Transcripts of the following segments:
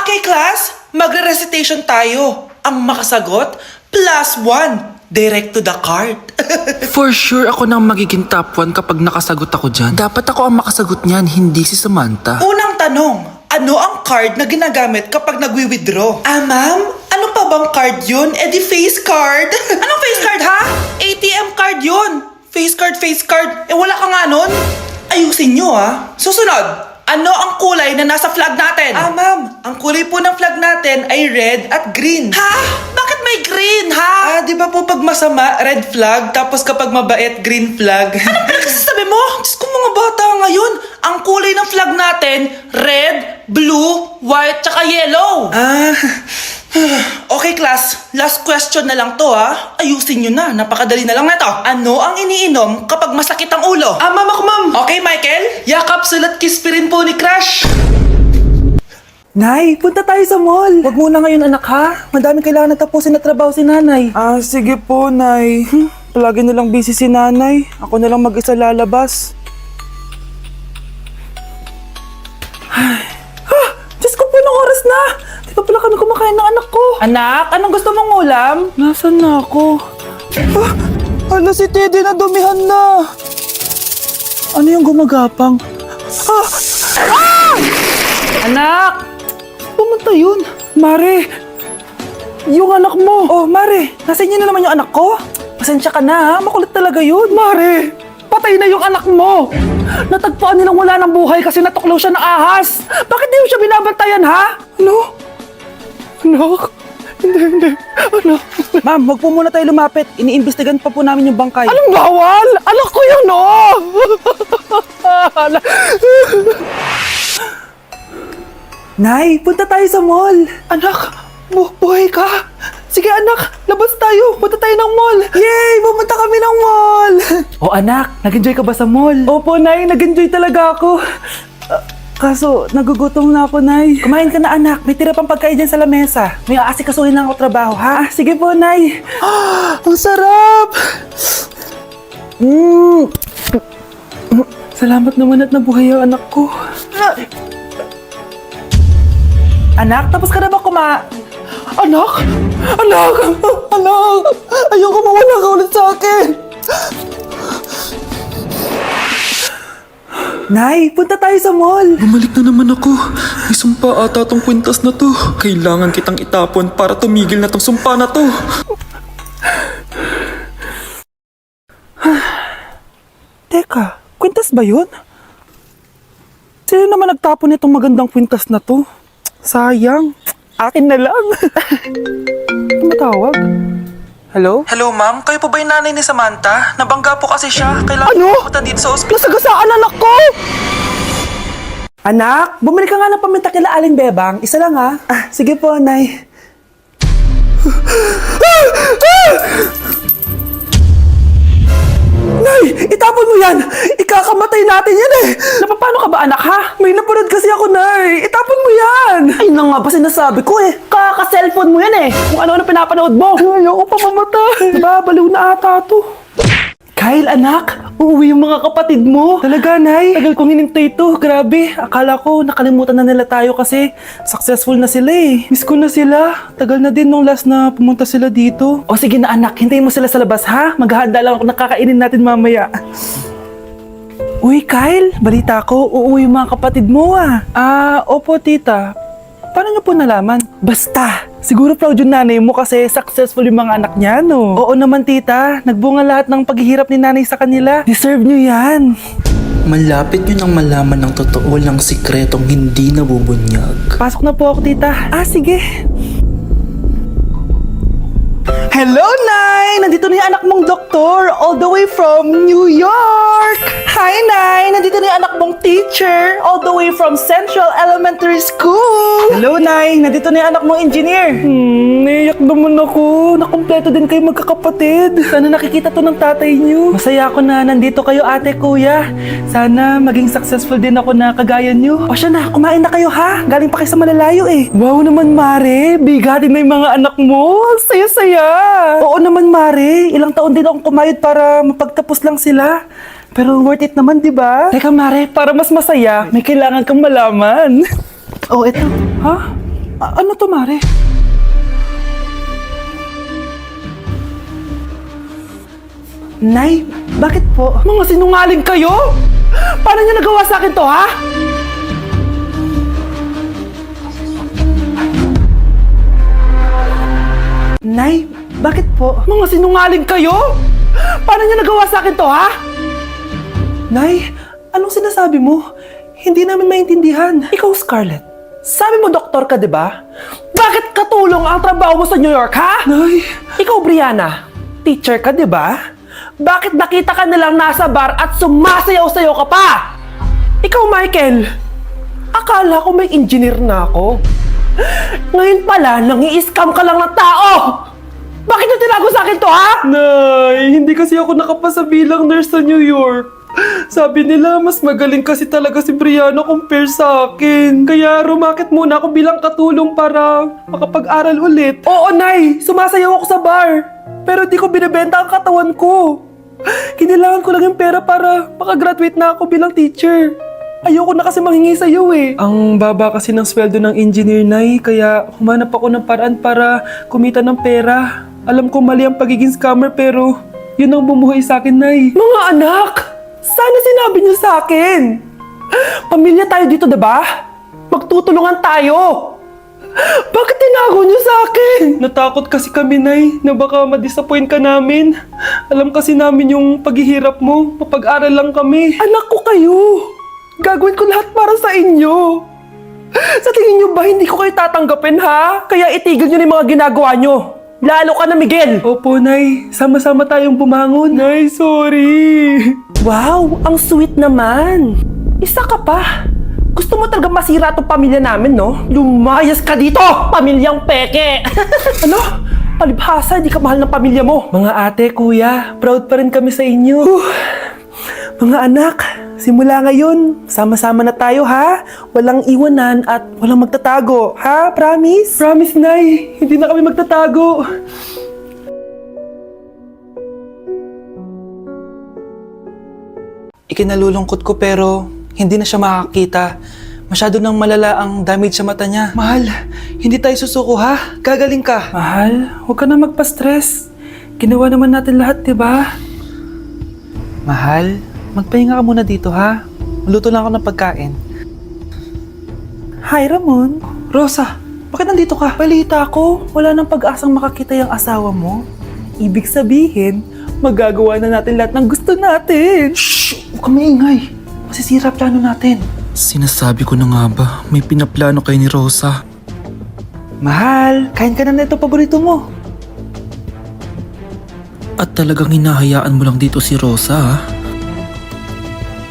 Okay, class, magre-recitation tayo. Ang makasagot, +1. Direct to the card. For sure, ako nang magiging top 1 kapag nakasagot ako dyan. Dapat ako ang makasagot niyan, hindi si Samantha. Unang tanong, ano ang card na ginagamit kapag nagwi-withdraw? Ma'am? Ano pa bang card yun? Di face card. Anong face card, ha? ATM card yun. Face card. Wala ka nga nun? Ayusin nyo, ha? Susunod, ano ang kulay na nasa flag natin? Ma'am, ang kulay po ng flag natin ay red at green. Ha? Bakit may green, ha? Di ba po pag masama, red flag, tapos kapag mabait, green flag? Anong pinagsasabi mo? Diyos ko, mga bata ngayon. Ang kulay ng flag natin, red, blue, white, tsaka yellow. Okay, class. Last question na lang to, ha? Ayusin nyo na. Napakadali na lang na to. Ano ang iniinom kapag masakit ang ulo? Ma'am ako, ma'am. Okay, Michael? Yakap, sulat, kiss pa rin po ni Crush. Nay, punta tayo sa mall. Wag muna ngayon, anak, ha? Madami kailangan na tapusin na trabaho si nanay. Sige po, Nay. Palagi na lang busy si nanay. Ako na lang mag-isa lalabas. Diyos ko po, ng oras na. Di ba pala kami kumakain ng anak ko? Anak, anong gusto mong ulam? Nasaan na ako? Hala, si Teddy na dumihan na. Ano yung gumagapang? Anak! Pumunta yun. Mare! Yung anak mo! Oh, Mare! Nasa inyo na naman yung anak ko? Pasensya ka na, ha? Makulit talaga yun. Mare! Patay na yung anak mo! Natagpuan nilang wala ng buhay kasi natuklaw siya ng ahas! Bakit di mo siya binabantayan, ha? Ano? Anak? Hindi. Anak? Ma'am, wag po muna tayo lumapit. Iniimbestigan pa po namin yung bangkay. Anong bawal? Anak ko yun, no! Nay, punta tayo sa mall. Anak, buhay ka. Sige anak, labas tayo. Punta tayo ng mall. Yay, pumunta kami ng mall. Anak, nag-enjoy ka ba sa mall? Opo, Nay, nag-enjoy talaga ako. Kaso, nagugutom na ako, Nay. Kumain ka na, anak. May tira pang pagkain dyan sa lamesa. May aasikasuhin lang ako trabaho, ha? Sige po, Nay. Ang sarap! Salamat naman at nabuhay ang anak ko. Anak, tapos ka na ba Anak! Ayoko mawala ka ulit sa akin! Nay, punta tayo sa mall! Bumalik na naman ako. May sumpa ata tong kwintas na to. Kailangan kitang itapon para tumigil na tong sumpa na to. Teka, kwintas ba yun? Sino naman nagtapon itong magandang kwintas na to? Sayang. Akin na lang. Tumatawag. Hello? Hello, ma'am. Kayo po ba yung nanay ni Samantha? Nabangga po kasi siya. Kailangan Ano? pumunta dito sa ospital. Nasagasaan anak ko! Anak, bumili ka nga ng paminta kila Aling Bebang. Isa lang, ha? Sige po, Nay. Nay, itapon mo yan! Ikakamatay natin yan eh! Napapano ka ba, anak, ha? May napanood kasi ako, Nay. Itapon mo yan! Ay, na nga ba sinasabi ko eh. Kaka-cellphone mo yan eh. Kung ano-ano pinapanood mo. Ayoko pa mamatay. Babaliw na ata to. Kyle, anak, uuwi yung mga kapatid mo. Talaga, Nay? Tagal kong hinintay ito. Grabe, akala ko nakalimutan na nila tayo kasi successful na sila eh. Miss ko na sila. Tagal na din nung last na pumunta sila dito. O sige na anak, hintayin mo sila sa labas ha. Maghahanda lang ako nakakainin natin mamaya. Uy, Kyle, balita ko, uuwi yung mga kapatid mo ah. Opo tita. Paano niyo po nalaman? Basta, siguro proud yung nanay mo kasi successful yung mga anak niya, no? Oo naman, tita. Nagbunga lahat ng paghihirap ni nanay sa kanila. Deserve niyo yan. Malapit nyo nang malaman ng totoo lang sikretong hindi nabubunyag. Pasok na po ako, tita. Sige. Hello, Nay! Nandito na yung anak mong doktor all the way from New York! Hi, Nay! Nandito na yung anak mong teacher all the way from Central Elementary School! Hello, Nay! Nandito na yung anak mong engineer! Naiyak naman ako. Nakumpleto din kayo magkakapatid. Sana nakikita to ng tatay niyo. Masaya ako na nandito kayo, ate, kuya. Sana maging successful din ako na kagaya niyo. O siya na, kumain na kayo ha? Galing pa kayo sa malalayo eh. Wow naman, Mare! Bigatin na yung mga anak mo. Ang saya-saya! Oo naman, Mare. Ilang taon din akong kumayod para mapagtapos lang sila. Pero worth it naman, di ba? Teka, Mare, para mas masaya, may kailangan kang malaman. Oh, eto. Ha? Ano to, Mare? Nay, bakit po? Mga sinungaling kayo? Paano niyo nagawa sa akin to, ha? Nay, bakit po? Mga sinungaling kayo? Paano niyo nagawa sa akin to, ha? Nay, anong sinasabi mo? Hindi namin maintindihan. Ikaw, Scarlett. Sabi mo doktor ka, di ba? Bakit katulong ang trabaho mo sa New York, ha? Nay! Ikaw, Brianna. Teacher ka, di ba? Bakit nakita ka nilang nasa bar at sumasayaw-sayaw ka pa? Ikaw, Michael. Akala ko may engineer na ako. Ngayon pala, nangi-scam ka lang ng tao! Bakit na tinago sa akin to, ha? Nay, hindi kasi ako nakapasa bilang nurse sa New York. Sabi nila, mas magaling kasi talaga si Brianna compare sa akin. Kaya rumakit muna ako bilang katulong para makapag-aral ulit. Oo, Nay. Sumasayaw ako sa bar. Pero di ko binibenta ang katawan ko. Kailangan ko lang yung pera para makagraduate na ako bilang teacher. Ayoko na kasi manghingi sa'yo eh. Ang baba kasi ng sweldo ng engineer, Nay, kaya humanap ako ng paraan para kumita ng pera. Alam ko mali ang pagiging scammer pero yun ang bumuhay sa akin, Nay. Mga anak, sana sinabi niyo sa akin. Pamilya tayo dito, diba? Magtutulungan tayo. Bakit tinago niyo sa akin? Natakot kasi kami, Nay, na baka ma-disappoint ka namin. Alam kasi namin yung paghihirap mo, mapag-aral lang kami. Anak ko kayo. Gagawin ko lahat para sa inyo. Sa tingin niyo ba hindi ko kayo tatanggapin, ha? Kaya itigil niyo na yung mga ginagawa niyo. Lalo ka na, Miguel. Opo, Nay, sama-sama tayong bumangon. Nay, sorry. Wow, ang sweet naman. Isa ka pa. Gusto mo talaga masira tong pamilya namin, no? Lumayas ka dito, pamilyang peke. Ano? Palibhasa, di ka mahal ng pamilya mo. Mga ate, kuya, proud pa rin kami sa inyo. Mga anak, simula ngayon, sama-sama na tayo, ha? Walang iwanan at walang magtatago, ha? Promise? Promise, Nay, hindi na kami magtatago. Ikinalulungkot ko pero hindi na siya makakita. Masyado nang malala ang damage sa mata niya. Mahal, hindi tayo susuko ha? Gagaling ka. Mahal, huwag ka na magpa-stress. Ginawa naman natin lahat, diba? Mahal, magpahinga ka muna dito ha? Luto lang ako ng pagkain. Hi, Ramon. Rosa, bakit nandito ka? Balita ko, wala nang pag-asang makakita yung asawa mo. Ibig sabihin, magagawa na natin lahat ng gusto natin. Shh! Huwag ka maingay. Masisira plano natin. Sinasabi ko na nga ba, may pinaplano kay ni Rosa. Mahal, kain ka na nito paborito mo. At talagang hinahayaan mo lang dito si Rosa, ha?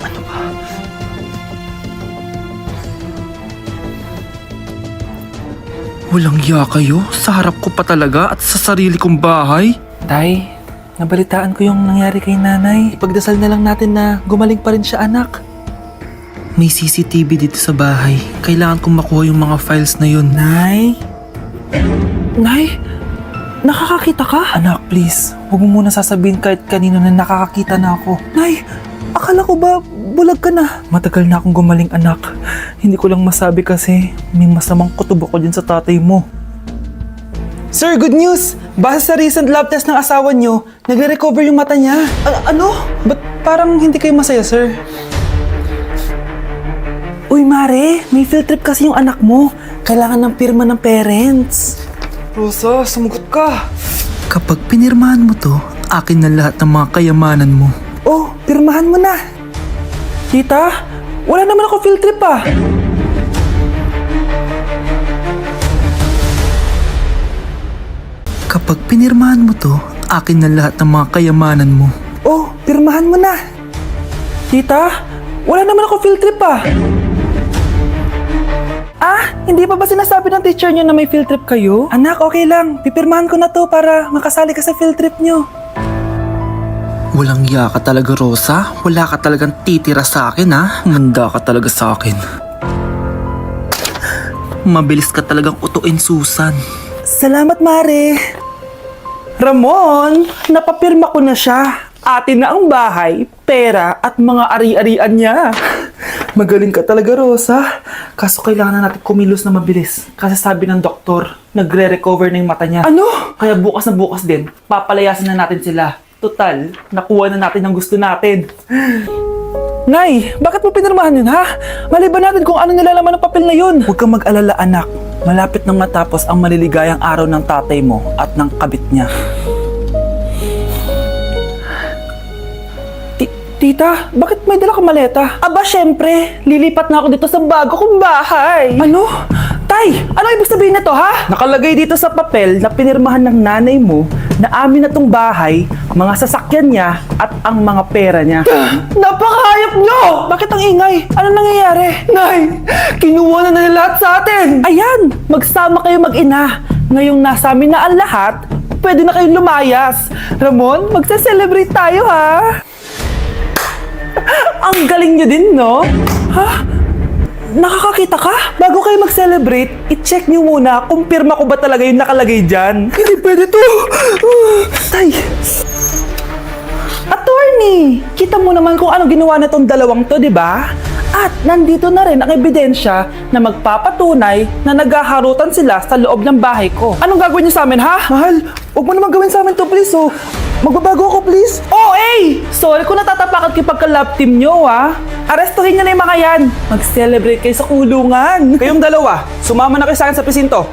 Ano ba? Walang hiya kayo? Sa harap ko pa talaga at sa sarili kong bahay? Tay, nabalitaan ko yung nangyari kay nanay. Ipagdasal na lang natin na gumaling pa rin siya, anak. May CCTV dito sa bahay. Kailangan kong makuha yung mga files na yun. Nay? Nay, nakakakita ka? Anak, please. Huwag mo muna sasabihin kahit kanino na nakakakita na ako. Nay, akala ko ba bulag ka na? Matagal na akong gumaling, anak. Hindi ko lang masabi kasi may masamang kutob ako dyan sa tatay mo. Sir, good news! Base sa recent lab test ng asawa nyo, nagre-recover yung mata niya. Ano? Ba't parang hindi kayo masaya, sir? Uy, Mare, may field trip kasi yung anak mo. Kailangan ng pirma ng parents. Rosa, sumugot ka. Kapag pinirmahan mo to, akin na lahat ng mga kayamanan mo. Oh, pirmahan mo na. Tita, wala naman ako field trip ah. Kapag pinirmahan mo to, akin na lahat ng mga kayamanan mo. Oh, pirmahan mo na. Tita, wala naman ako field trip ah. Ah, hindi pa ba sinasabi ng teacher niyo na may field trip kayo? Anak, okay lang. Pipirmahan ko na to para makasali ka sa field trip niyo. Walang hiya ka talaga, Rosa. Wala ka talagang titira sa akin, ha? Manda ka talaga sa akin. Mabilis ka talagang utuin, Susan. Salamat, Mare. Ramon, napapirma ko na siya. Atin na ang bahay, pera at mga ari-arian niya. Magaling ka talaga, Rosa. Kaso kailangan na natin kumilos na mabilis. Kasi sabi ng doktor, nagre-recover na yung mata niya. Ano? Kaya bukas na bukas din, papalayasin na natin sila. Total, nakuha na natin ang gusto natin. Nay, bakit mo pinirmahan yun, ha? Maliban natin kung ano nilalaman ng papel na yun. Huwag kang mag-alala, anak. Malapit nang matapos ang maliligayang araw ng tatay mo at ng kabit niya. Tita, bakit may dala kang maleta? Aba, syempre. Lilipat na ako dito sa bago kong bahay. Ano? Tay, ano ibig sabihin nito, ha? Nakalagay dito sa papel na pinirmahan ng nanay mo na amin na tong bahay, mga sasakyan niya at ang mga pera niya. Napakahayop nyo! Bakit ang ingay? Ano nangyayari? Nay, kinuha na nila lahat sa atin! Ayan, magsama kayo mag-ina. Ngayong nasa amin na ang lahat, pwede na kayong lumayas. Ramon, magsa-celebrate tayo, ha? Ang galing nyo din, no? Ha? Nakakakita ka? Bago kayo mag-celebrate, i-check nyo muna kung pirma ko ba talaga yung nakalagay dyan. Hindi pwede to! Tay! Attorney! Kita mo naman kung ano ginawa na tong dalawang to, di ba? At nandito na rin ang ebidensya na magpapatunay na naghaharutan sila sa loob ng bahay ko. Anong gagawin niyo sa amin, ha? Mahal, huwag mo naman gawin sa amin to, please, oh. Magbabago ako, please. Oh, sorry kung natatapakan kayo pagka-love team nyo, ha? Arestuhin niyo na yung mga yan. Mag-celebrate kayo sa kulungan. Kayong dalawa, sumama na kayo sa akin sa presinto.